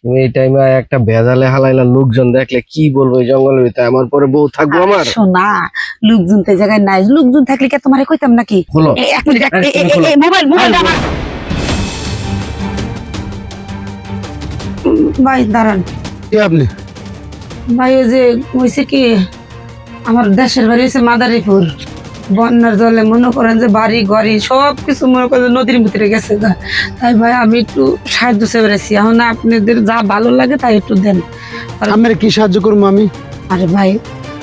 তুমি এই টাইমে একটা ভেজালে হালাইলা লোকজন দেখলে কি বলবো এই জঙ্গলের ভিতরে আমার পরে বউ থাকবো আমার। শোনা, লোকজন তো এই জায়গায় নাই, লোকজন থাকলে কি তোমারে কইতাম নাকি? খোলো। এক মিনিট, মোবাইল আমার। ভাই দাঁড়ান কি আপনি? ভাই, ওই যে হয়েছে কি, আমার দেশের বাড়ি হচ্ছে মাদারীপুর। বন্যার জলে মনে করেন যে বাড়ি ঘড়ি সবকিছু মনে করেন নদীর ভিতরে গেছে গা। তাই ভাই আমি একটু সাহায্য চেয়েছি, এখন আপনাদের যা ভালো লাগে তাই একটু দেন। আমার কি সাহায্য করবো আমি? আরে ভাই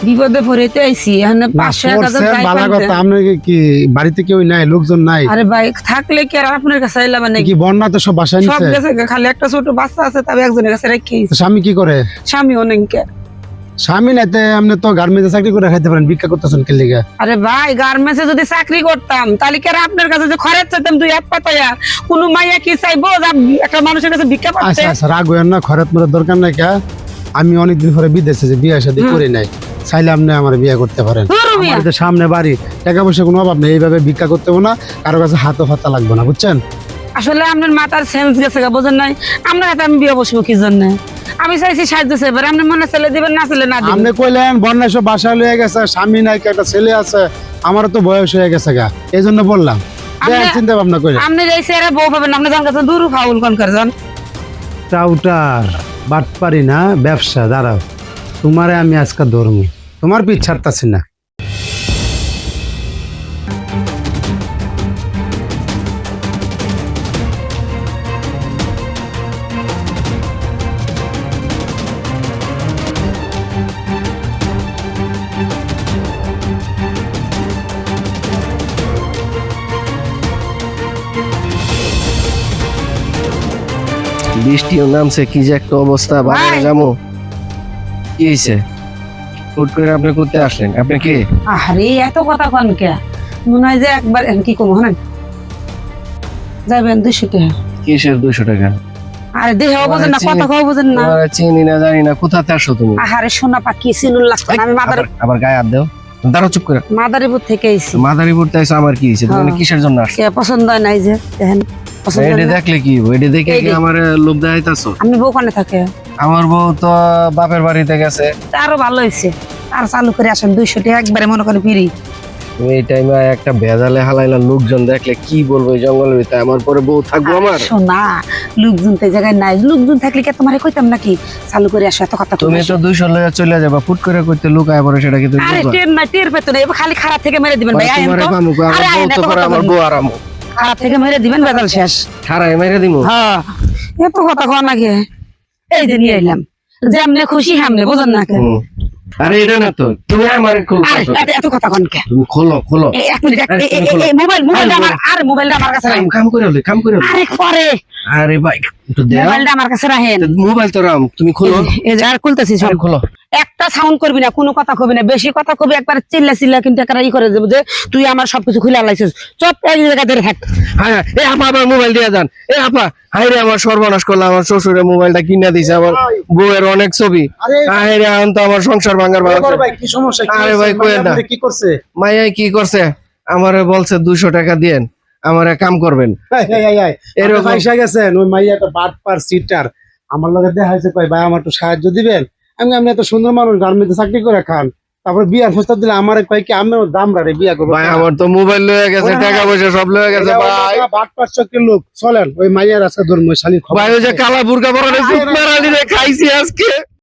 বিপদে পড়েতে আইছি, এখন 500-1000 যাই ভালো পারবেন। কথা, আপনার কি বাড়িতে কেউ নাই, লোকজন নাই? আরে ভাই থাকলে কি আর আপনার কাছে আইলাম নাকি? কি বন্যা তো সব বাসায় সব নিচ্ছে? গেছে গা, খালি একটা ছোট বাচ্চা আছে, তবে একজনের কাছে রেখে তো স্বামী কি করে? স্বামী অনেক। স্বামী নাইতে আপনি তো গার্মেন্টে চাকরি করে খাইতে পারেন, ভিক্ষা করতেছেন কি লিগা? আরে ভাই গার্মেন্টসে যদি চাকরি করতাম তাহলে কি আর আপনার কাছে যে খরচ চাইতাম 2 হাত পাতায়া? কোন মাইয়া কি চাইবো যে একটা মানুষের কাছে ভিক্ষা পাচ্ছে? আচ্ছা আচ্ছা, রাগ হইয়েন না, খরচ মরার দরকার নাই। কা আমি অনেকদিন পরে বিদেশে যে বিয়ে শাদী করি নাই, চাইলে আপনি আমার বিয়ে করতে পারেন। ধরো মিয়া। আমাদের সামনে বাড়ি, টাকা পয়সা কোনো অভাব নেই, এইভাবে ভিক্ষা করতে হবে না, কারো কাছে হাতও ফাতা লাগবে না, বুঝছেন? আসলে আপনার মাথার সেন্স গেছে গা, বোঝেন নাই? আপনার হাতে আমি বিয়ে বসবো কি জন্য? আমি চাইছি সাহায্য চাইবার, আপনি মনে ছেলে দিবেন, না ছেলে না দিবেন। আপনি কইলেন বন্যা সব বাসায় লয়ে গেছে, স্বামী নাই, একটা ছেলে আছে, আমারও তো বয়স হয়ে গেছে গা, এই জন্য বললাম। চিন্তা ভাবনা করে আপনি এই ছেলে বউ পাবেন, আপনি জান কাছে দূর ফাউল কোন করছেন। টাউটার বাট পারি না ব্যবসা। দাঁড়াও, তোমারে আমি আজকে ধরবো, তোমার পিছ ছাড়তাছি না। বৃষ্টিও নামছে, কি যে একটা অবস্থা, বাজারে ভাই। যাবো। কি হয়েছে? হুট করে আপনি করতে আসলেন? আপনি কি? আরে এত কথা কোন কে? মনে হয় যে একবার কি কম হন যাবেন 200 টাকা। কিসের 200 টাকা? আরে দেহ বোঝেন না, কথা কও বোঝেন না। তোমার চিনি না জানি না, কোথাতে আসো তুমি? আহারে সোনা পাখি সিনুল লাগছে না, আমি আবার গায়ে হাত দাও। দাঁড়াও, চুপ করে। মাদারীপুর থেকে আইছি। মাদারীপুর তাইছো, আমার কি হয়েছে? তুমি হ্যাঁ। কিসের জন্য আসছো? কে পছন্দ হয় নাই যে দেখেন, পছন্দ হয় এটা না। দেখলে কি হইব? এটা দেখে কি এই যে। আমার লোভ দেখাইতাছো? আপনি বউ কোনে থাকে? আমার বউ তো বাপের বাড়িতে গেছে। আরো ভালো হয়েছে, আর চালু করে আসেন 200 টাকা একবারে মনে করে ফিরি। তুমি এই টাইমে একটা ভেজালে হালাইলা লোকজন দেখলে কি বলবো এই জঙ্গলের ভিতরে আমার পরে বউ থাকবো আমার। শোনা, লোকজন তো এই জায়গায় নাই, লোকজন থাকলে কি তোমারে কইতাম নাকি? চালু করে আসো, এত কথা তুমি তো 200 লয়ে চলে যাবা, ফুট করে কইতে লুকায় পড়ে, সেটা কি তুমি আরে বুঝবা? টের না, টের পেতো না, এবার খালি খারাপ থেকে মেরে দিবেন ভাই। আইন তোমারে তো পামু কই, আমার আরে বউ আইন, তো এত করে কথা আমার বলবেন বউ না। আরামো। খারাপ থেকে মেরে দিবেন, বেদাল শেষ। খারাই মেরে দিমু। হ্যাঁ, এত কথা কন নাকি? এই যে নিয়ে এলাম, যেমনে খুশি হামনে, বোঝেন না কেন? হুম। আরে এটা না তো, তুমি আমার আরে এত কথা কন কে? তুমি খোলো খোলো। এক মিনিট, আরে তুমি খোলো। মোবাইলটা আমার, আরে মোবাইলটা আমার কাছে রাখেন। কাম করে হলে, কাম করে হলে। আরে পরে আরে ভাই একটু দেও। মোবাইলটা আমার কাছে রাখেন। মোবাইল তো রাম, তুমি খোলো। এই যে আর খুলতেছি সব। আরে খোলো। একটা সাউন্ড করবি না, কোনো কথা কবি না, বেশি কথা কবি একবার চিল্লা চিল্লা কিন্তু একটা ই করে দেবো যে তুই আমার সবকিছু খুলে লাইছিস। চপ এক জায়গা ধরে থাক। হ্যাঁ, এই আপা আমার মোবাইল দিয়ে যান। এই আপা, হাই রে আমার সর্বনাশ করলাম, আমার শ্বশুরের মোবাইলটা কিনা দিছে, আমার বউয়ের অনেক ছবি। হাই রে, এখন তো আমার সংসার ভাঙার ভালো। কি সমস্যা? আরে ভাই কই না, কি করছে? মাইয়া কি করছে? আমারে বলছে 200 টাকা দিয়েন, আমারে কাম করবেন। এরকম পয়সা গেছেন, ওই মাইয়াটা বাটপার সিটার আমার লগে দেখা হয়েছে, কই ভাই আমার একটু সাহায্য দিবেন। আমি এত সুন্দর মানুষ, গার্মেন্টে চাকরি করে খান, তারপরে বিয়ার প্রস্তাব দিলে আমার কয় কি আমি দাম রে বিয়া করবো। ভাই আমার তো মোবাইল লয়ে গেছে, টাকা পয়সা সব লয়ে গেছে ভাই। বাটপার চক্রের লোক, চলেন ওই মাইয়ার আজকে ধর্ম শালী ভাই ওই যে কালা বুরকা পরা খাইছি আজকে।